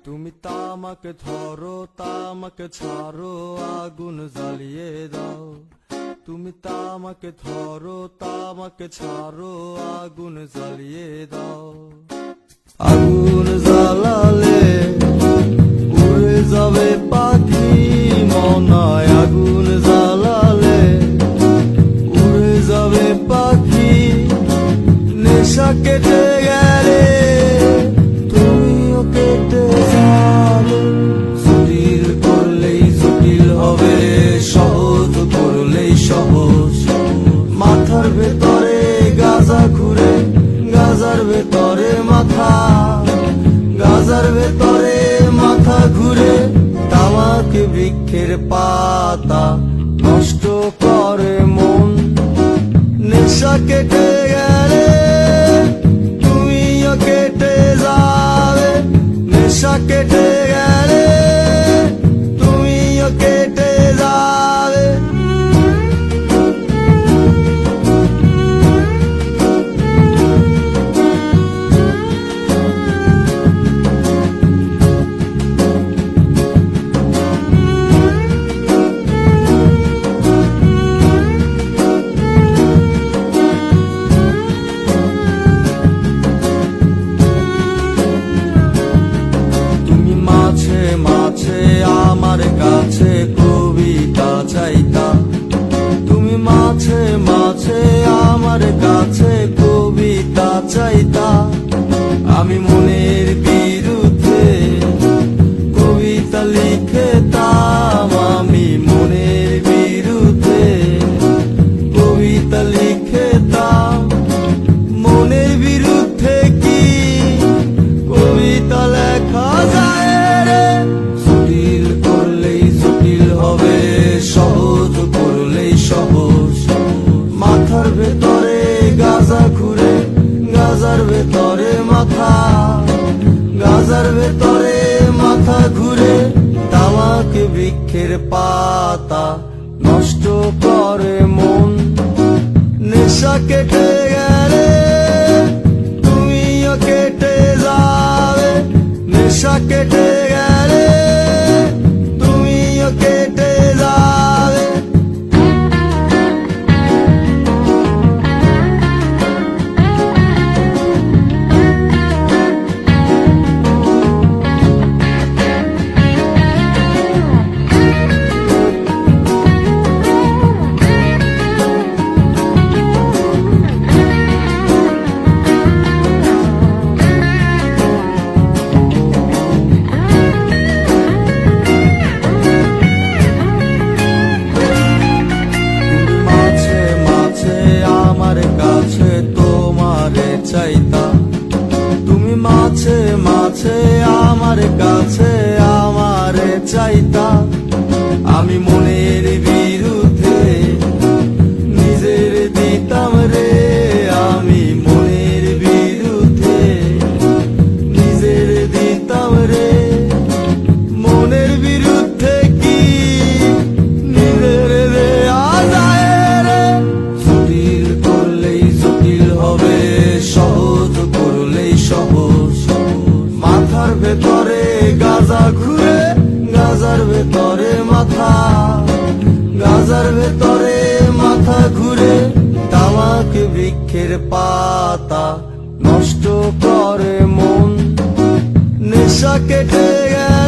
তুমি তামাক ধরো তামাক ছাড়ো আগুন জ্বালিয়ে দাও। তুমি তামাক ধরো তামাক ছাড়ো আগুন জ্বালিয়ে দাও। আগুন জ্বালালে উড়ে যাবে পাখি মনায়। আগুন জ্বালালে উড়ে যাবে পাখি। নেশা কেটে গেলে তুমিও কেটে যাবে। জটিল করলেই জটিল হবে, সহজ করলেই সহজ। মাথার ভেতরে গাজা ঘুরে, গাজার ভেতরে মাথা, গাজার ভেতরে মাথা ঘুরে। তামাক বৃক্ষের পাতা নষ্ট করে মন। নেশা কেটে গেলে তুমিও কেটে যাবে। নেশা কেটে গেলে তুমিও কেটে যাবে। মাঝে আমার কাছে কবিতা চাইতা। তুমি মাঝে মাঝে আমার কাছে কবিতা চাইতা। আমি মনের বিরুদ্ধে কবিতা লিখতাম। আমি মনের বিরুদ্ধে কবিতা লিখতাম। মনের বিরুদ্ধে কি কবিতা লেখা যায় রে? জটিল করলেই জটিল হবে, সহজ করলেই সহজ। মাথার ভেতরে গাজা ঘুরে, গাজার ভেতরে মাথা, গাজার ভেতরে মাথা ঘুরে। তামাক বৃক্ষের পাতা নষ্ট করে মন। নেশা কেটে গেলে তুমিও কেটে যাবে। নেশা কেটে গেলে তুমিও কেটে যাবে। চাইতা। তুমি মাঝে মাঝে আমার কাছে আমারে চাইতা। আমি মনের বিরুদ্ধে নিজের দিতাম রে। আমি মনের বিরুদ্ধে নিজের দিতাম রে। মনের বিরুদ্ধে কি নিজের দেয়া যায় রে? জটিল করলেই জটিল হবে, সহজ করলেই সহজ। মাথার ভেতরে গাজা ঘুরে, গাজার ভেতরে মাথা, গাজার ভেতরে মাথা ঘুরে। তামাক বৃক্ষের পাতা নষ্ট করে মন। নেশা কেটে গেলে